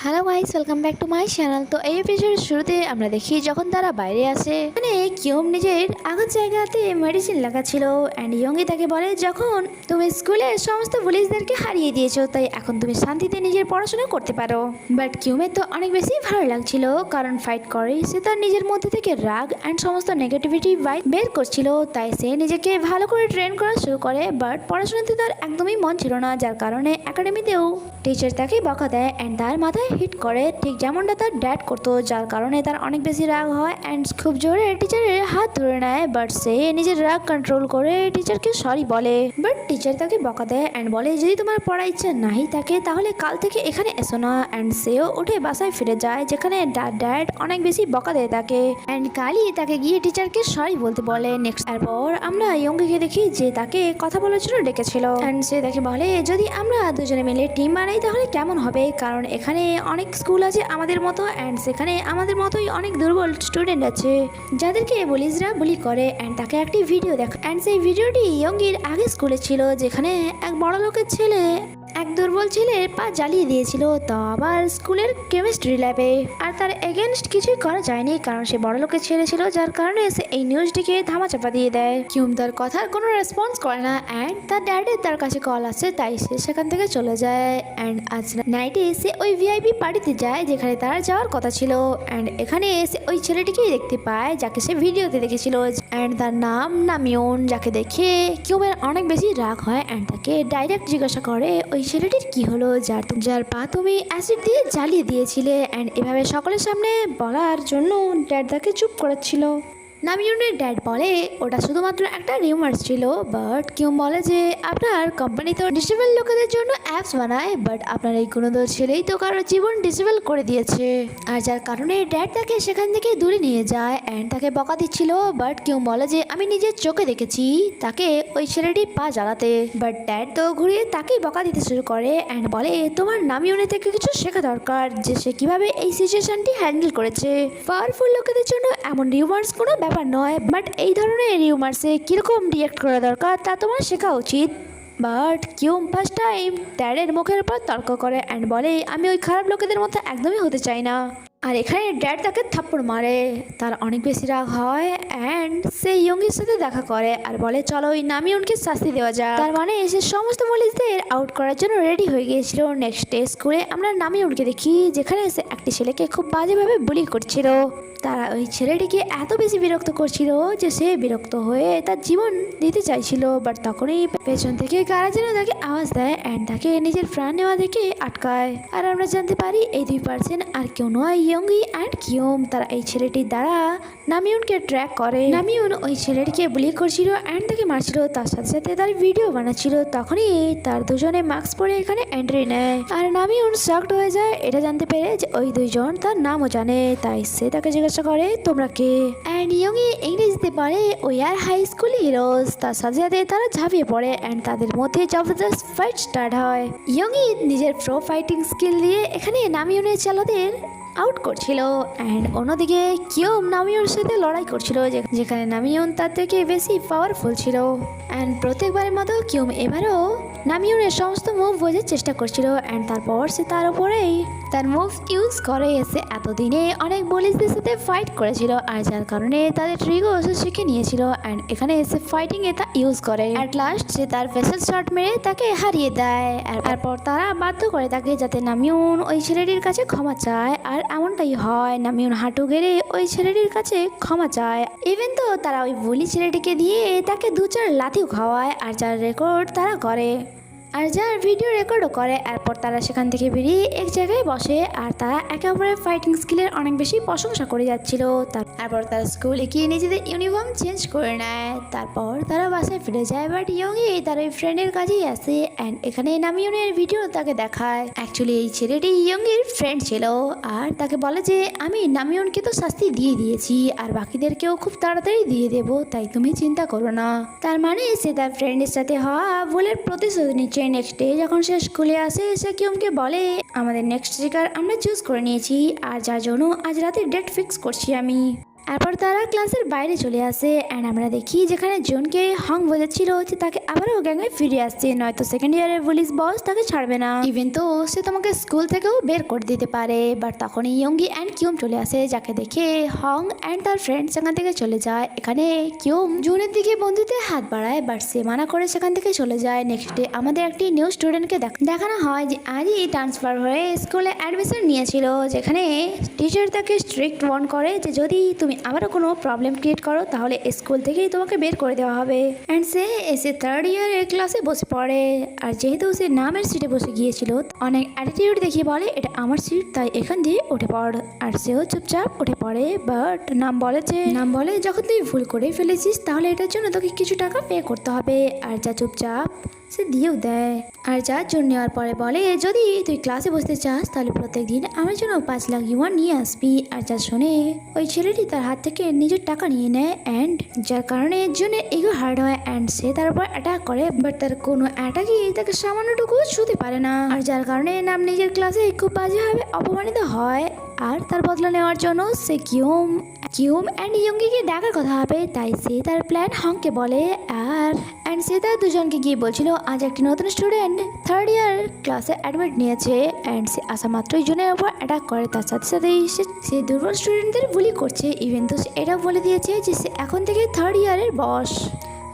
Hello guys, welcome back to my channel. তো এই এপিসোডের শুরুতে আমরা দেখি যখন তারা বাইরে আসে, মানে কিয়ম নিজের আঘাত জায়গাতে মেডিসিন লাগাচ্ছিল অ্যান্ড ইয়ঙ্গি তাকে বলে, যখন তুমি স্কুলে সমস্ত পুলিশদেরকে হারিয়ে দিয়েছো তাই এখন তুমি শান্তিতে নিজের পড়াশোনা করতে পারো। বাট কিয়মের তো অনেক বেশি ভালো লাগছিল, কারণ ফাইট করে সে তার নিজের মধ্যে থেকে রাগ অ্যান্ড সমস্ত নেগেটিভিটি বের করছিল। তাই সে নিজেকে ভালো করে ট্রেন করা শুরু করে। বাট পড়াশোনাতে তার একদমই মন ছিল না, যার কারণে একাডেমিতেও টিচার তাকে বকা দেয় অ্যান্ড তার মাথায় হিট করে, ঠিক যেমনটা তার ড্যাড করতো, যার কারণে তার অনেক বেশি রাগ হয় অ্যান্ড খুব জোরে টিচারের হাত ধরে নেয়। বাট সে নিজের রাগ কন্ট্রোল করে টিচারকে সরি বলে। বাট টিচার তাকে বকা দেয় অ্যান্ড বলে, যদি তোমার পড়ার ইচ্ছা নাই থাকে তাহলে কাল থেকে এখানে এসো না। অ্যান্ড সেও উঠে বাসায় ফিরে যায়, যেখানে ড্যাড অনেক বেশি বকা দেয় তাকে অ্যান্ড কালই তাকে গিয়ে টিচারকে সরি বলতে বলে। নেক্সট এরপর আমরা ইয়ঙ্গিকে দেখি যে তাকে কথা বলার জন্য ডেকেছিল অ্যান্ড সে তাকে বলে, যদি আমরা দুজনে মিলে টিম বানাই তাহলে কেমন হবে, কারণ এখানে অনেক স্কুল আছে আমাদের মতো অ্যান্ড সেখানে আমাদের মতোই অনেক দুর্বল স্টুডেন্ট আছে যাদেরকে পুলিশরা বুলি করে। অ্যান্ড তাকে একটি ভিডিও দেখা অ্যান্ড সেই ভিডিওটি ইয়ঙ্গির আগে স্কুলে ছিল, যেখানে এক বড় লোকের ছেলে এক দুর্বল ছেলের পা জ্বালিয়ে দিয়েছিল, তা আবার স্কুলের কেমিস্ট্রি ল্যাবে। আর তার এগেনস্ট কিছুই করা যায়নি, কারণ সে বড় লোকের ছেলে ছিল, যার কারণে সে এই নিউজটিকে ধামাচাপা দিয়ে দেয়। কিউম তার কথার কোনো রেসপন্স করে না অ্যান্ড তার ড্যাডের তার কাছে কল আসে, তাই সে সেখান থেকে চলে যায়। অ্যান্ড আজ নাইটে সে ওই ভিআইপি পার্টিতে যায় যেখানে তার যাওয়ার কথা ছিল। অ্যান্ড এখানে সে ওই ছেলেটিকেই দেখতে পায় যাকে সে ভিডিওতে দেখেছিল অ্যান্ড তার নাম নামিউন, যাকে দেখে কিউমের অনেক বেশি রাগ হয় অ্যান্ড তাকে ডাইরেক্ট জিজ্ঞাসা করে, ওই ছেলেটির কি হলো যার পা তুমি অ্যাসিড দিয়ে জ্বালিয়ে দিয়েছিলে। অ্যান্ড এভাবে সকলের সামনে বলার জন্য ড্যাড তাকে চুপ করাচ্ছিল। নামিউনের ড্যাড বলে, ওটা শুধুমাত্র একটা রিউমার্স ছিল। বাট কিউম বলে যে আপনার কোম্পানি তো ডিসেবল লোকেদের জন্য অ্যাপস বানায়, বাট আপনার এই গুণধর ছেলেই তো কারো জীবন ডিসেবল করে দিয়েছে। আর যার কারণে ড্যাড তাকে সেখান থেকে দূরে নিয়ে যায় অ্যান্ড তাকে বকা দিচ্ছিল। বাট কিউম বলে যে আমি নিজের চোখে দেখেছি তাকে ওই ছেলেটি পা জ্বালাতে। বাট ড্যাড তো ঘুরিয়ে তাকেই বকা দিতে শুরু করে অ্যান্ড বলে, তোমার নামিউনের থেকে কিছু শেখা দরকার যে সে কিভাবে এই সিচুয়েশনটি হ্যান্ডেল করেছে। পাওয়ারফুল লোকেদের জন্য এমন রিউমার্স কোনো ব্যাপার নয়, বাট এই ধরনের রিউমার্সে কিরকম রিয়েক্ট করা দরকার তা তোমার শেখা উচিত। বাট কিউম ফার্স্ট টাইম ড্যাডের মুখের উপর তর্ক করে অ্যান্ড বলে, আমি ওই খারাপ লোকেদের মধ্যে একদমই হতে চাই না। আর এখানে ড্যাড তাকে থাপ্পড় মারে, তার অনেক বেশি রাগ হয় অ্যান্ড সে ইয়ঙ্গির সাথে দেখা করে আর বলে, চলো ওই নামিউনকে শাস্তি দেওয়া যায়। তার মানে সে সমস্ত পুলিশদের আউট করার জন্য রেডি হয়ে গিয়েছিল। নেক্সট ডে স্কুলে আমরা নামিউনকে দেখি, যেখানে সে একটি ছেলেকে খুব বাজেভাবে বুলি করছিল। তারা ওই ছেলেটিকে এত বেশি বিরক্ত করছিল যে সে বিরক্ত হয়ে তার জীবন দিতে চাইছিল। বাট তখনই পেছন থেকে কারা যেন তাকে আওয়াজ দেয় অ্যান্ড তাকে নিজের প্রাণ নেওয়া থেকে আটকায়। আর আমরা জানতে পারি এই দুই পার্সন আর কেউ নয়, ইয়ঙ্গি অ্যান্ড কিউম। তারা এই ছেলেটির দ্বারা নামিউনকে ট্র্যাক করে। নামিউন ওই ছেলেটিকে বুলি করছিল অ্যান্ড তাকে মারছিল, তার সাথে সাথে তার ভিডিও বানাচ্ছিল। তখনই তার দুজনে মাস্ক পরে এখানে এন্ট্রি নেয় আর নামিউন শকড হয়ে যায় এটা জানতে পেরে যে ওই দুইজন তার নামও জানে। তাই সে তাকে জিজ্ঞাসা করে, তোমরা কে? অ্যান্ড ইয়ঙ্গি ইংরেজিতে পড়ে, ওই আর হাই স্কুল হিরোজ। তার সাথে সাথে তারা ঝাঁপিয়ে পড়ে অ্যান্ড তাদের মধ্যে জবরদস্ত ফাইট স্টার্ট হয়। ইয়ঙ্গি নিজের প্রো ফাইটিং স্কিল দিয়ে এখানে নামিউনের চালাদের আউট করছিল অ্যান্ড অন্যদিকে কিউম নামিউনের সাথে লড়াই করছিল, যেখানে নামিউন তার থেকে বেশি পাওয়ারফুল ছিল। অ্যান্ড প্রত্যেকবারের মতো কিউম এবারও নামিউনের সমস্ত মুভ বোঝার চেষ্টা করছিল অ্যান্ড তারপর সে তার উপরেই তার মুভ ইউজ করে। সে এতদিনে অনেক পুলিশদের সাথে ফাইট করেছিল আর যার কারণে তাদের ট্রিকও সে শিখে নিয়েছিল অ্যান্ড এখানে এসে ফাইটিং এ তা ইউজ করে। অ্যাট লাস্ট সে তার ফেসাল শট মেরে তাকে হারিয়ে দেয়। আর তারপর তারা বাধ্য করে তাকে যাতে নামিউন ওই ছেলেটির কাছে ক্ষমা চায়। আর এমনটাই হয়, নামিউন হাঁটু গেড়ে ওই ছেলেটির কাছে ক্ষমা চায়। ইভেন তো তারা ওই বুলি ছেলেটিকে দিয়ে তাকে 2-4 লাথিও খাওয়ায় আর যার রেকর্ড তারা করে আর যার ভিডিও রেকর্ডও করে। এরপর তারা সেখান থেকে বেরিয়ে এক জায়গায় বসে আর তারা একে অপরের ফাইটিং স্কিলের অনেক বেশি প্রশংসা করে যাচ্ছিল। তারপর তারা স্কুলে গিয়ে নিজেদের ইউনিফর্ম চেঞ্জ করে নেয়। তারপর তারা বাসায় ফিরে যায়। বাট ইয়ঙ্গি তার ওই ফ্রেন্ডের কাছেই আসে অ্যান্ড এখানে নামিউনের ভিডিও তাকে দেখায়। অ্যাকচুয়ালি এই ছেলেটি ইয়ঙ্গির ফ্রেন্ড ছিল আর তাকে বলে যে আমি নামিউনকে তো শাস্তি দিয়ে দিয়েছি আর বাকিদেরকেও খুব তাড়াতাড়ি দিয়ে দেবো, তাই তুমি চিন্তা করো না। তার মানে সে তার ফ্রেন্ডের সাথে হওয়া ভুলের প্রতিশোধ নিচ্ছে। নেক্সট ডে যখন সে স্কুলে আসে, সে কিউমকে বলে, আমাদের নেক্সট শিকার আমরা চুজ করে নিয়েছি আর যার জন্য আজ রাতে ডেট ফিক্স করছি আমি। এরপর তারা ক্লাসের বাইরে চলে আসে অ্যান্ড আমরা দেখি যেখানে জনকে হং বোঝাচ্ছিল যে তাকে আবারও গ্যাংয়ে ফিরে আসছে, নয়তো সেকেন্ড ইয়ারের পুলিশ বস তাকে ছাড়বে না, ইভেন তো সে তোমাকে স্কুল থেকেও বের করে দিতে পারে। বাট তখনই ইয়ঙ্গি অ্যান্ড কিউম চলে আসে, যাকে দেখে হং অ্যান্ড তার ফ্রেন্ড সেখান থেকে চলে যায়। এখানে কিউম জুনের দিকে বন্ধুতে হাত বাড়ায়, বাট সে মানা করে সেখান থেকে চলে যায়। নেক্সট ডে আমাদের একটি নিউ স্টুডেন্টকে দেখানো হয় যে আজই ট্রান্সফার হয়ে স্কুলে অ্যাডমিশন নিয়েছিল, যেখানে টিচার তাকে স্ট্রিক্ট ওয়ার্ন করে যে যদি তুমি আবারও কোনো প্রবলেম ক্রিয়েট করো তাহলে স্কুল থেকেই তোমাকে বের করে দেওয়া হবে। অ্যান্ড সে এসে থার্ড ইয়ারের ক্লাসে বসে পড়ে, আর যেহেতু সে নামের সিটে বসে গিয়েছিল অনেক অ্যাটিটিউড দেখিয়ে বলে এটা আমার সিট তাই এখান দিয়ে উঠে পড়, আর সেও চুপচাপ উঠে পড়ে। বাট নাম বলে যখন তুই ভুল করে ফেলেছিস তাহলে এটার জন্য তোকে কিছু টাকা পে করতে হবে, আর যা চুপচাপ সে দিয়েও দেয়। আর যার জন্য নেওয়ার পরে বলে যদি তুই ক্লাসে বসতে চাস তাহলে প্রত্যেক দিন আমার জন্য 5 লাখ ইউয়ান নিয়ে আসবি। আর যা শুনে ওই ছেলেটি তার হাত থেকে নিজের টাকা নিয়ে নেয়, অ্যান্ড যার কারণে এর জন্য ইগো হার্ড হয় অ্যান্ড সে তার উপর অ্যাটাক করে। বাট তার কোনো অ্যাটাকই তাকে সামান্যটুকু ছুঁতে পারে না, আর যার কারণে নাম নিজের ক্লাসে খুব বাজেভাবে অপমানিত হয়। আর তার বদলা নেওয়ার জন্য সে কিউম অ্যান্ড ইয়ঙ্গিকে ডাকার কথা হবে, তাই সে তার প্ল্যান হংকে বলে। অ্যান্ড সে তার দুজনকে গিয়ে বলছিল আজ একটি নতুন স্টুডেন্ট থার্ড ইয়ার ক্লাসে অ্যাডমিট নিয়েছে, অ্যান্ড সে আসা মাত্রই জনের ওপর অ্যাটাক করে। তার সাথে সাথেই সে দুর্বল স্টুডেন্টদের বুলি করছে, ইভেন তো সে এটাও বলে দিয়েছে যে সে এখন থেকে থার্ড ইয়ারের বস।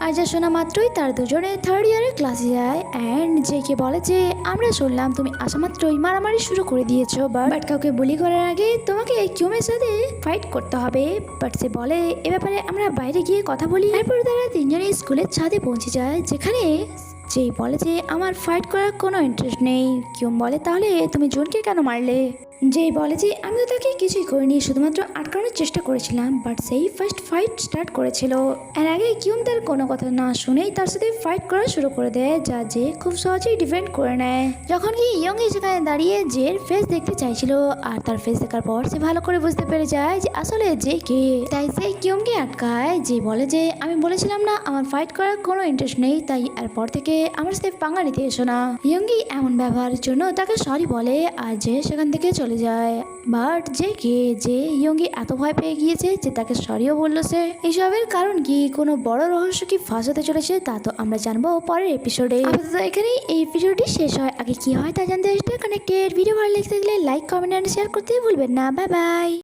আর যা শোনা মাত্রই তার দুজনে থার্ড ইয়ারের ক্লাসে যায়, অ্যান্ড জেকে বলে যে আমরা শুনলাম তুমি আসা মাত্রই মারামারি শুরু করে দিয়েছো, বাট কাউকে বুলি করার আগে তোমাকে কিউমের সাথে ফাইট করতে হবে। বাট সে বলে এ ব্যাপারে আমরা বাইরে গিয়ে কথা বলি। এরপর তারা তিনজনই স্কুলের ছাদে পৌঁছে যায়, যেখানে যেই বলে যে আমার ফাইট করার কোনো ইন্টারেস্ট নেই। কিউম বলে তাহলে তুমি জুনকে কেন মারলে? যেই বলে যে আমি তো তাকে কিছুই করিনি, শুধুমাত্র আটকানোর চেষ্টা করেছিলাম, বাট সেই ফার্স্ট ফাইট স্টার্ট করেছিল। এর আগে কিউম তার কোনো কথা না শুনেই তার সাথে ফাইট করা শুরু করে দেয়, যা যে খুব সহজেই ডিফেন্ড করে নেয়। যখন কি ইয়ঙ্গি সেখানে দাঁড়িয়ে জের ফেস দেখতে চাইছিল, আর তার ফেস দেখার পর সে ভালো করে বুঝতে পেরে যায় যে আসলে যে কে, তাই সে কিউমকে আটকায়। যে বলে যে আমি বলেছিলাম না আমার ফাইট করার কোনো ইন্টারেস্ট নেই, তাই এরপর থেকে আমার সাথে পাঙ্গা নিতে এসো না। ইয়ঙ্গি এমন ব্যবহারের জন্য তাকে সরি বলে, আর যে সেখান থেকে চলে যায়। বাট যে ইয়ঙ্গি এত ভয় পেয়ে গিয়েছে যে তাকে সরিও বললো সে। এইসবের কারণ কি, কোনো বড় রহস্য কি ফাঁস হতে চলেছে তা তো আমরা জানবো পরের এপিসোডে। আপাতত এখানেই এই এপিসোডটি শেষ হয়, আগে কি হয় তা জানতে কানেক্টেড ভিডিও ভালো লেগে থাকলে লাইক কমেন্ট এন্ড শেয়ার করতে ভুলবেন না। Bye bye.